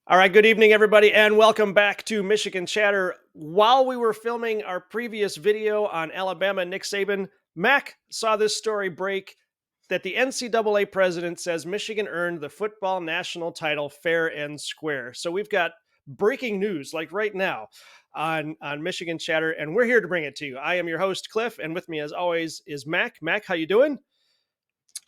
All right, good evening, everybody, and welcome back to Michigan Chatter. While we were filming our previous video on Alabama and Nick Saban, Mac saw this story break that the NCAA president says Michigan earned the football national title fair and square. So we've got breaking news like right now on Michigan Chatter, and we're here to bring it to you. I am your host, Cliff, and with me, as always, is Mac. Mac, how you doing?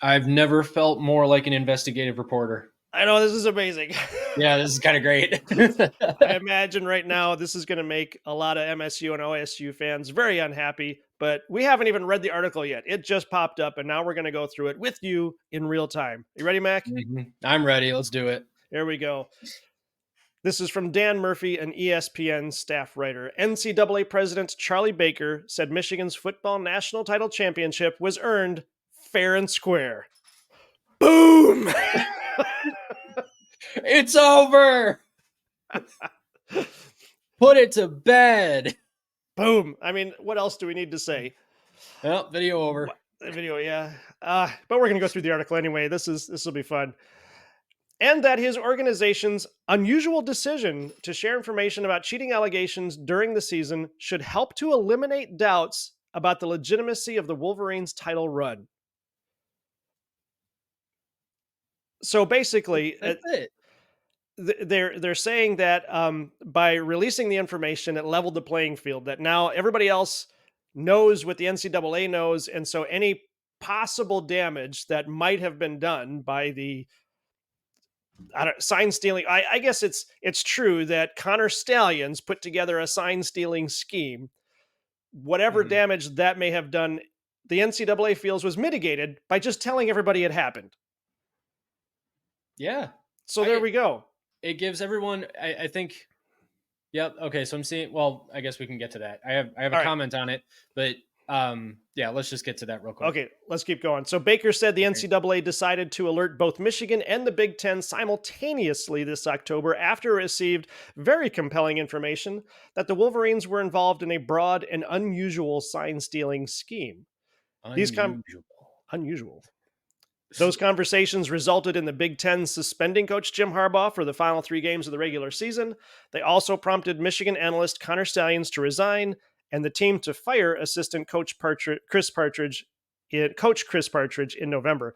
I've never felt more like an investigative reporter. I know this is amazing. Yeah, this is kind of great. I imagine right now this is going to make a lot of MSU and OSU fans very unhappy, but we haven't even read the article yet. It just popped up, and now we're going to go through it with you in real time. You ready, Mac? I'm ready. Let's do it. Here we go. This is from Dan Murphy, an ESPN staff writer. NCAA President Charlie Baker said Michigan's football national title championship was earned fair and square. Boom! It's over. Put it to bed. Boom. I mean, what else do we need to say? Well, video over. The video, yeah. But we're going to go through the article anyway. This will be fun. And that his organization's unusual decision to share information about cheating allegations during the season should help to eliminate doubts about the legitimacy of the Wolverines' title run. So basically, That's it. they're saying that by releasing the information, it leveled the playing field. That now everybody else knows what the NCAA knows, and so any possible damage that might have been done by the sign stealing. I guess it's true that Connor Stallions put together a sign stealing scheme. Whatever damage that may have done, the NCAA feels was mitigated by just telling everybody it happened. Yeah. So there we go. It gives everyone, I think. Yep. Okay. So I'm seeing. Well, I guess we can get to that. I have a comment on it, but yeah, let's just get to that real quick. Okay, let's keep going. So Baker said the NCAA decided to alert both Michigan and the Big Ten simultaneously this October after it received very compelling information that the Wolverines were involved in a broad and unusual sign stealing scheme. Unusual. Those conversations resulted in the Big Ten suspending Coach Jim Harbaugh for the final 3 games of the regular season. They also prompted Michigan analyst Connor Stallions to resign and the team to fire assistant coach Chris Partridge in November.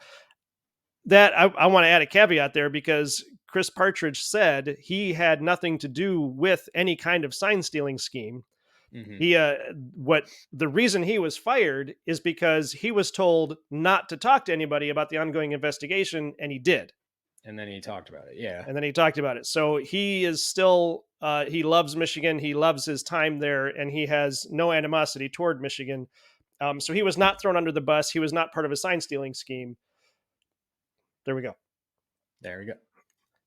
That I want to add a caveat there because Chris Partridge said he had nothing to do with any kind of sign stealing scheme. He the reason he was fired is because he was told not to talk to anybody about the ongoing investigation, and he did. And then he talked about it. Yeah. And then he talked about it. So he is still he loves Michigan. He loves his time there, and he has no animosity toward Michigan. So he was not thrown under the bus. He was not part of a sign stealing scheme. There we go. There we go.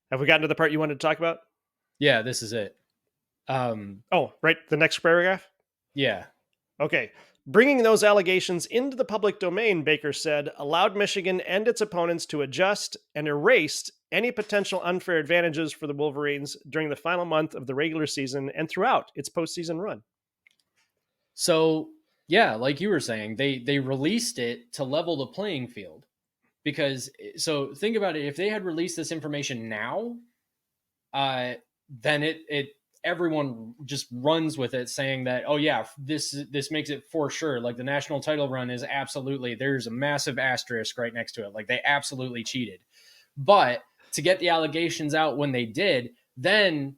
Have we gotten to the part you wanted to talk about? Yeah, this is it. Right. The next paragraph? Yeah. Okay. Bringing those allegations into the public domain, Baker said, allowed Michigan and its opponents to adjust and erased any potential unfair advantages for the Wolverines during the final month of the regular season and throughout its postseason run. So, yeah, like you were saying, they released it to level the playing field. Because, so think about it, if they had released this information now, then it everyone just runs with it saying that, oh yeah, this makes it for sure. Like the national title run is absolutely, there's a massive asterisk right next to it. Like they absolutely cheated. But to get the allegations out when they did, then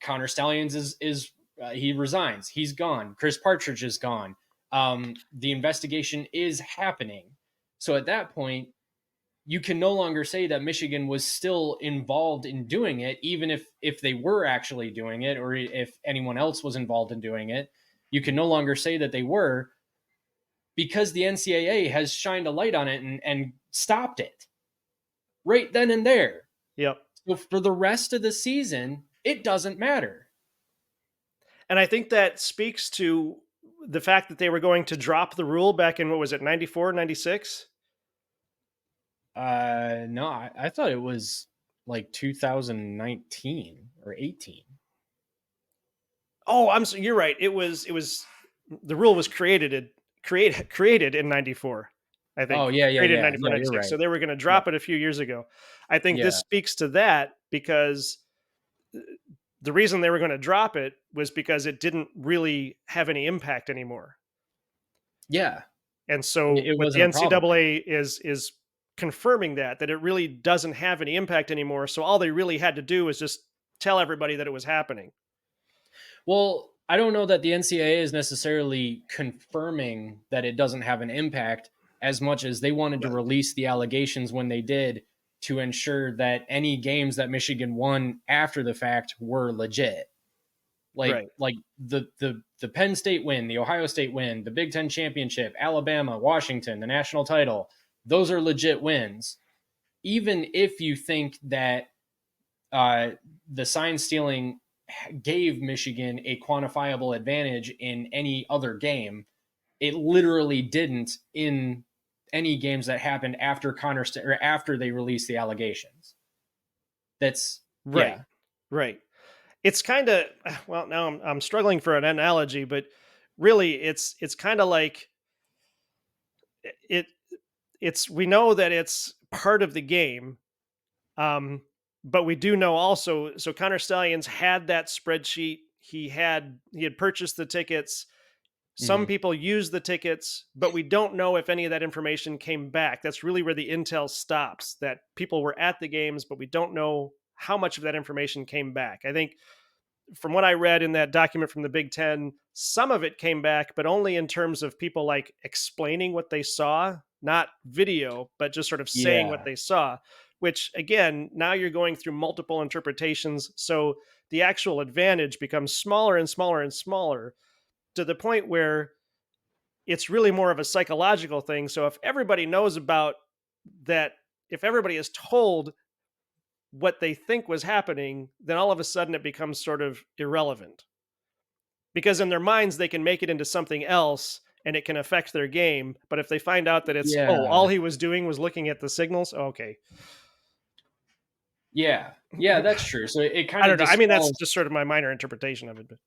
Connor Stallions is he resigns. He's gone. Chris Partridge is gone. The investigation is happening. So at that point, you can no longer say that Michigan was still involved in doing it, even if they were actually doing it, or if anyone else was involved in doing it. You can no longer say that they were, because the NCAA has shined a light on it and stopped it right then and there. Yep. So for the rest of the season, it doesn't matter. And I think that speaks to the fact that they were going to drop the rule back in, what was it, 94, 96? No, I thought it was like 2019 or 18. Oh, you're right. It was the rule was created in 94. I think. Oh yeah. Created in 94, 96. Right. So they were going to drop it a few years ago. I think this speaks to that because the reason they were going to drop it was because it didn't really have any impact anymore. Yeah. And so It what the wasn't a problem NCAA anymore. is confirming that it really doesn't have any impact anymore. So all they really had to do was just tell everybody that it was happening. Well, I don't know that the NCAA is necessarily confirming that it doesn't have an impact as much as they wanted to release the allegations when they did to ensure that any games that Michigan won after the fact were legit. Right. Like the Penn State win, the Ohio State win, the Big Ten championship, Alabama, Washington, the national title, those are legit wins. Even if you think that uh, the sign stealing gave Michigan a quantifiable advantage in any other game, it literally didn't in any games that happened after or after they released the allegations. That's Right. yeah. Right. It's kind of well, now I'm struggling for an analogy, but really it's kind of like it it's we know that it's part of the game. But we do know also, so Connor Stallions had that spreadsheet. He had purchased the tickets. Some Mhm. people used the tickets, but we don't know if any of that information came back. That's really where the intel stops. That people were at the games, but we don't know how much of that information came back. I think from what I read in that document from the Big Ten, some of it came back, but only in terms of people like explaining what they saw, not video, but just sort of saying what Yeah. they saw, which again, now you're going through multiple interpretations. So the actual advantage becomes smaller and smaller and smaller to the point where it's really more of a psychological thing. So if everybody knows about that, if everybody is told what they think was happening, then all of a sudden it becomes sort of irrelevant because in their minds they can make it into something else and it can affect their game. But if they find out that it's, oh, all Yeah. he was doing was looking at the signals, okay. Yeah. Yeah, that's true. So it I kind of don't know. I mean, that's dispels. just sort of my minor interpretation of it. But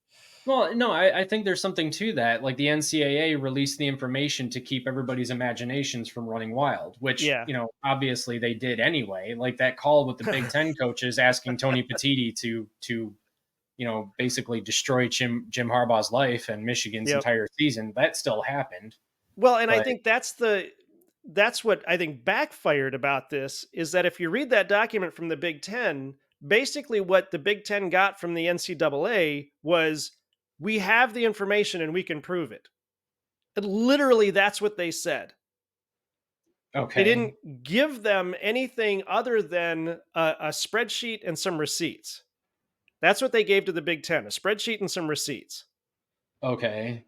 Well, no, I think there's something to that. Like the NCAA released the information to keep everybody's imaginations from running wild, which, yeah, obviously they did anyway. Like that call with the Big Ten coaches asking Tony Petitti to basically destroy Jim Harbaugh's life and Michigan's yep. entire season. That still happened. Well, and I But think that's what I think backfired about this is that if you read that document from the Big Ten, basically what the Big Ten got from the NCAA was we have the information and we can prove it. And literally, that's what they said. They okay. didn't give them anything other than a spreadsheet and some receipts. That's what they gave to the Big Ten, a spreadsheet and some receipts. Okay.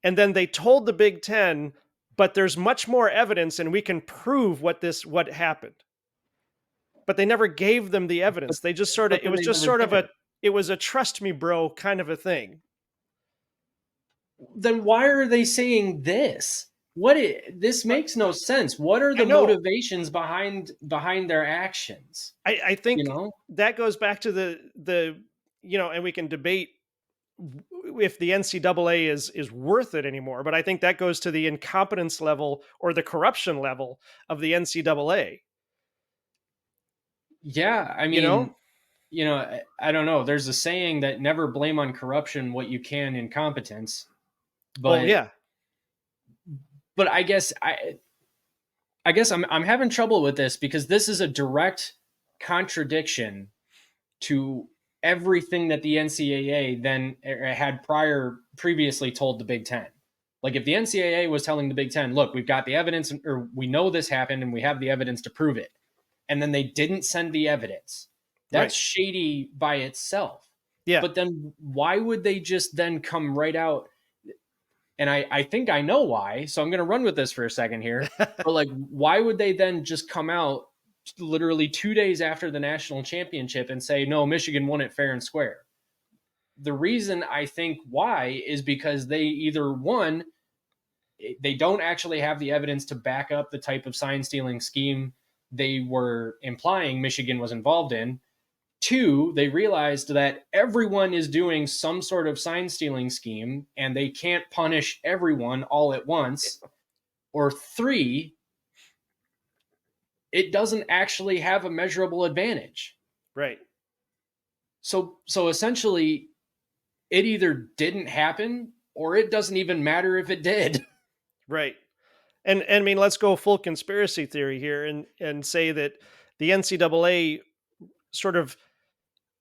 And then they told the Big Ten, but there's much more evidence and we can prove what happened. But they never gave them the But evidence. They just sort of but it then was they just never sort of did. it was a trust me bro kind of a thing. Then why are they saying this? This But makes no sense. What are I the know motivations behind their actions? I You think know? that goes back to the and we can debate if the NCAA is worth it anymore. But I think that goes to the incompetence level or the corruption level of the NCAA. Yeah, I You know? mean, I don't know. There's a saying that never blame on corruption what you can incompetence, Well, but yeah, I guess I'm having trouble with this because this is a direct contradiction to everything that the NCAA then had previously told the Big Ten. Like if the NCAA was telling the Big Ten, look, we've got the evidence, or we know this happened and we have the evidence to prove it, and then they didn't send the evidence, that's right, shady by itself. yeah, But then why would they just then come right out? And I think I know why. So I'm going to run with this for a second here. But like, why would they then just come out literally 2 days after the national championship and say, no, Michigan won it fair and square? The reason I think why is because they either one, they don't actually have the evidence to back up the type of sign stealing scheme they were implying Michigan was involved in. Two, they realized that everyone is doing some sort of sign stealing scheme and they can't punish everyone all at once. Or three, it doesn't actually have a measurable advantage. right. So essentially, it either didn't happen or it doesn't even matter if it did. Right. And I mean, let's go full conspiracy theory here and say that the NCAA sort of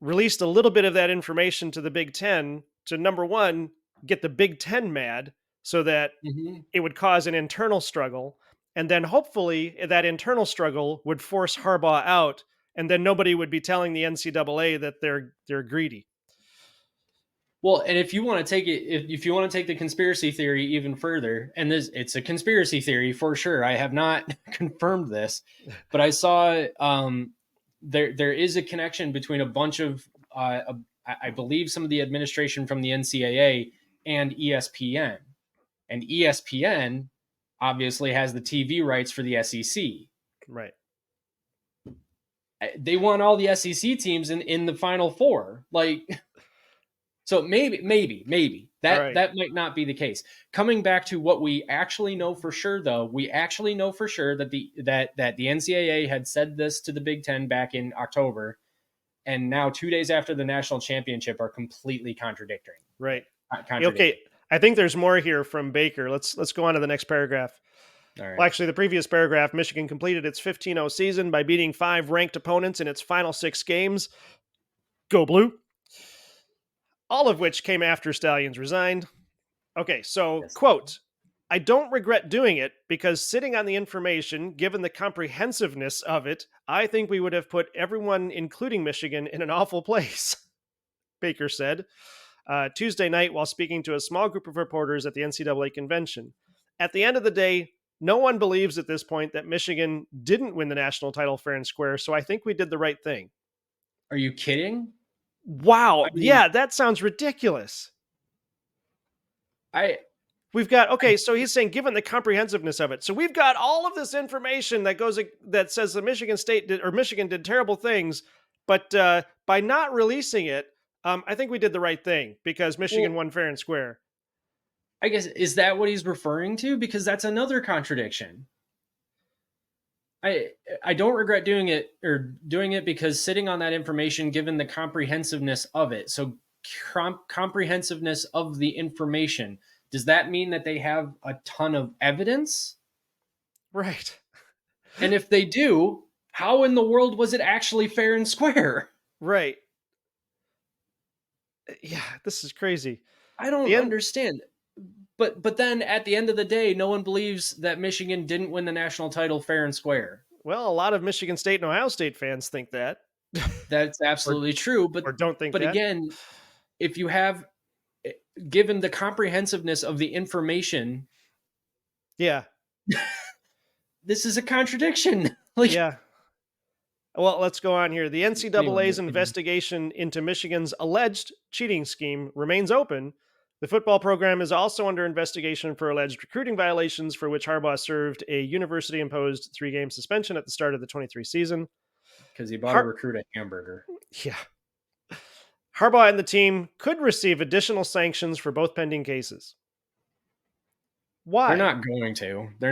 released a little bit of that information to the Big Ten to, number one, get the Big Ten mad so that Mhm. it would cause an internal struggle. And then hopefully that internal struggle would force Harbaugh out. And then nobody would be telling the NCAA that they're greedy. Well, and if you want to take it, if you want to take the conspiracy theory even further, and this it's a conspiracy theory for sure. I have not confirmed this, but I saw there is a connection between a bunch of I believe some of the administration from the NCAA and ESPN, and ESPN obviously has the TV rights for the SEC. Right. They want all the SEC teams in the Final Four, like. So maybe All that right. that might not be the case. Coming back to what we actually know for sure, though, we actually know for sure that the NCAA had said this to the Big Ten back in October, and now 2 days after the national championship are completely Right. Okay. contradicting. I think there's more here from Baker. Let's go on to the next paragraph. All Well, right. actually, the previous paragraph, Michigan completed its 15-0 season by beating 5 ranked opponents in its final 6 games. Go Blue. All of which came after Stallions resigned. Okay, so, Yes. quote, I don't regret doing it because sitting on the information, given the comprehensiveness of it, I think we would have put everyone, including Michigan, in an awful place, Baker said Tuesday night while speaking to a small group of reporters at the NCAA convention. At the end of the day, no one believes at this point that Michigan didn't win the national title fair and square, so I think we did the right thing. Are you kidding? I Wow. mean, Yeah, that sounds ridiculous. I We've got okay, so he's saying given the comprehensiveness of it. So we've got all of this information that says the Michigan State did or Michigan did terrible things, but by not releasing it, I think we did the right thing because Michigan well, won fair and square. I guess is that what he's referring to? Because that's another contradiction. I I don't regret doing it because sitting on that information, given the comprehensiveness of it. So comprehensiveness of the information. Does that mean that they have a ton of evidence? Right. And if they do, how in the world was it actually fair and square? Right. Yeah, this is crazy. I The don't end. understand. But then at the end of the day, no one believes that Michigan didn't win the national title fair and square. Well, a lot of Michigan State and Ohio State fans think that, That's or absolutely true. or don't think But that. again, if you have given the comprehensiveness of the information, Yeah. this is a contradiction. Like, Yeah. Well, let's go on here. The anyway, NCAA's investigation into Michigan's alleged cheating scheme remains open. The football program is also under investigation for alleged recruiting violations for which Harbaugh served a university imposed 3-game suspension at the start of the 23 season. because he bought a Har- recruit a hamburger. yeah. Harbaugh and the team could receive additional sanctions for both pending cases. They're Why? not going to. They're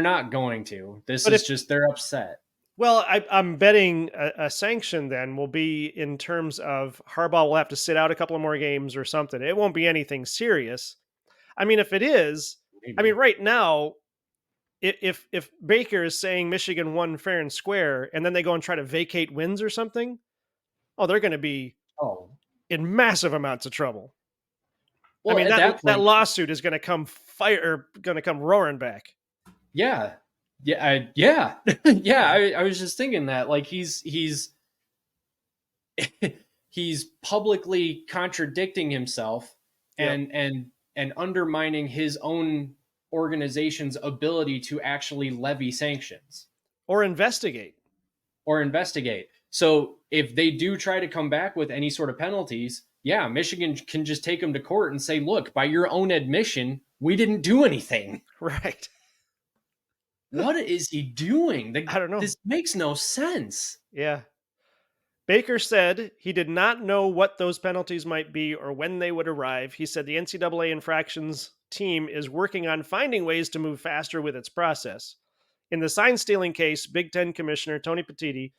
not going to. This But is if just they're upset. Well, I'm betting a sanction then will be in terms of Harbaugh will have to sit out a couple of more games or something. It won't be anything serious. I mean, if it is, I mean, Maybe. right now, if Baker is saying Michigan won fair and square, and then they go and try to vacate wins or something, oh, they're going to be Oh. in massive amounts of trouble. I Well, mean, at that that that point, lawsuit is going to come going to come roaring back. yeah. Yeah. Yeah, I was just thinking that like he's publicly contradicting himself Yep. and undermining his own organization's ability to actually levy sanctions Or investigate. or investigate. So if they do try to come back with any sort of penalties, yeah, Michigan can just take them to court and say, "Look, by your own admission, we didn't do anything." Right. What is he doing? I don't know. This makes no sense. Yeah. Baker said he did not know what those penalties might be or when they would arrive. He said the NCAA infractions team is working on finding ways to move faster with its process. In the sign stealing case, Big Ten Commissioner Tony Petitti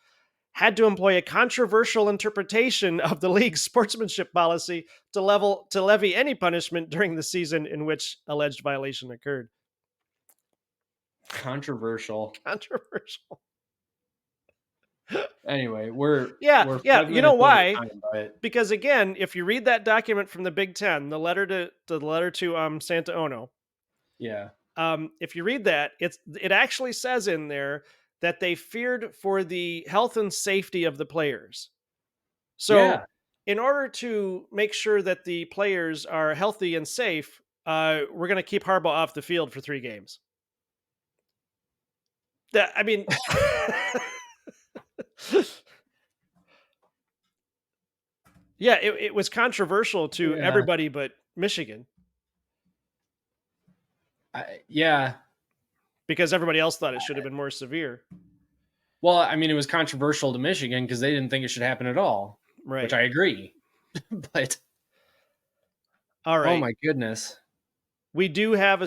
had to employ a controversial interpretation of the league's sportsmanship policy to levy any punishment during the season in which alleged violation occurred. Controversial. Controversial. Anyway, we're Yeah. 5 You know minutes over why? time, but Because again, if you read that document from the Big Ten, the letter to Santa Ono, yeah. if you read that, it actually says in there that they feared for the health and safety of the players. So, Yeah. in order to make sure that the players are healthy and safe, we're going to keep Harbaugh off the field for 3 games. That I mean, yeah, it was controversial to Yeah. everybody but Michigan Yeah. because everybody else thought it should have been more severe. Well, I mean, it was controversial to Michigan because they didn't think it should happen at all, Right. which I agree. But All right. oh my goodness. We do have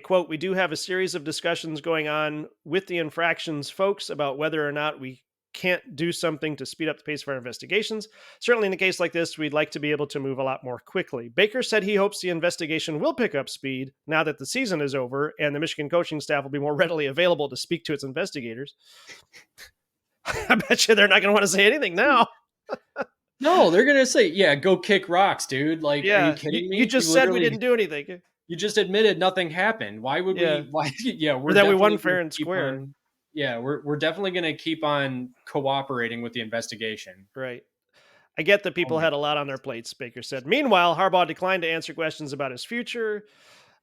quote, we do have a series of discussions going on with the infractions folks about whether or not we can't do something to speed up the pace of our investigations. Certainly in a case like this, we'd like to be able to move a lot more quickly. Baker said he hopes the investigation will pick up speed now that the season is over and the Michigan coaching staff will be more readily available to speak to its investigators. I bet you they're not going to want to say anything now. No, they're gonna say, "Yeah, go kick rocks, dude." Like, are you kidding you me? just said we didn't do anything. You just admitted nothing happened. Why would Yeah. we? Why? Yeah, Or we're that we won definitely fair gonna and keep square. on. Yeah, we're definitely gonna keep on cooperating with the investigation. Right. I get that Oh people my had a lot on their plates, Baker said. Meanwhile, Harbaugh declined to answer questions about his future,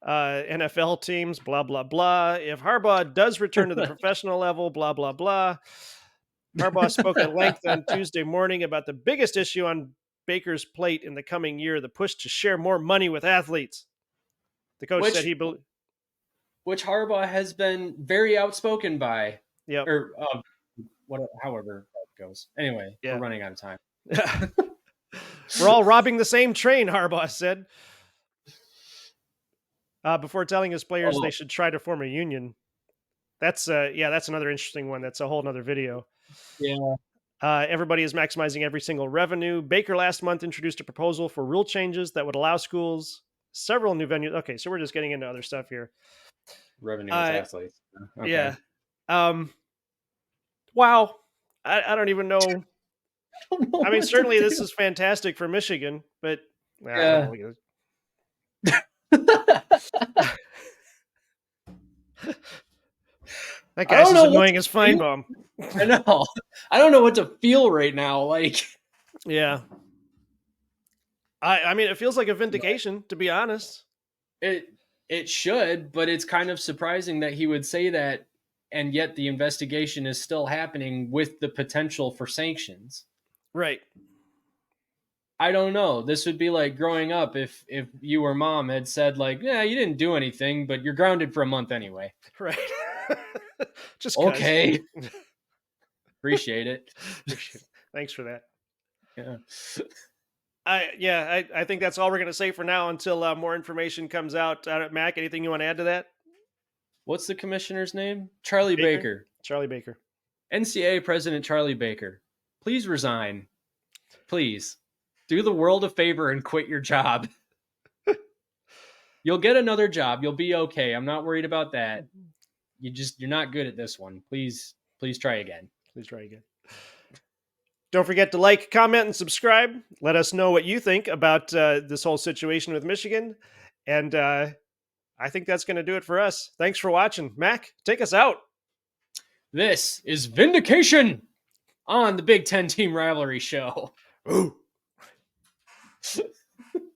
NFL teams, blah, blah, blah. If Harbaugh does return to the professional level, blah, blah, blah. Harbaugh spoke at length on Tuesday morning about the biggest issue on Baker's plate in the coming year, the push to share more money with athletes. The coach said which Harbaugh has been very outspoken by, Yep. or however that goes. Anyway, Yeah. we're running out of time. We're all robbing the same train, Harbaugh said. Before telling his players they should try to form a union. That's another interesting one. That's a whole nother video. Yeah. Everybody is maximizing every single revenue. Baker last month introduced a proposal for rule changes that would allow schools several new venues. Okay, so we're just getting into other stuff here. Revenue as athletes. Okay. Yeah. Wow. I don't even know. I mean, certainly this is fantastic for Michigan, but yeah. That guy's as annoying as Feinbaum. I know. I don't know what to feel right now. Like, yeah. I mean, it feels like a vindication, to be honest. It should, but it's kind of surprising that he would say that, and yet the investigation is still happening with the potential for sanctions. Right. I don't know. This would be like growing up if you or mom had said like, "Yeah, you didn't do anything, but you're grounded for a month anyway." Right. Just okay. Appreciate it. Thanks for that. Yeah. I think that's all we're going to say for now until more information comes out. Mac, anything you want to add to that? What's the commissioner's name? Charlie Baker. Charlie Baker. NCAA President Charlie Baker. Please resign. Please. Do the world a favor and quit your job. You'll get another job. You'll be okay. I'm not worried about that. You're not good at this one. Please try again. Please try again. Don't forget to like, comment, and subscribe. Let us know what you think about this whole situation with Michigan. And I think that's going to do it for us. Thanks for watching. Mac, take us out. This is Vindication on the Big Ten Team Rivalry Show. Ooh.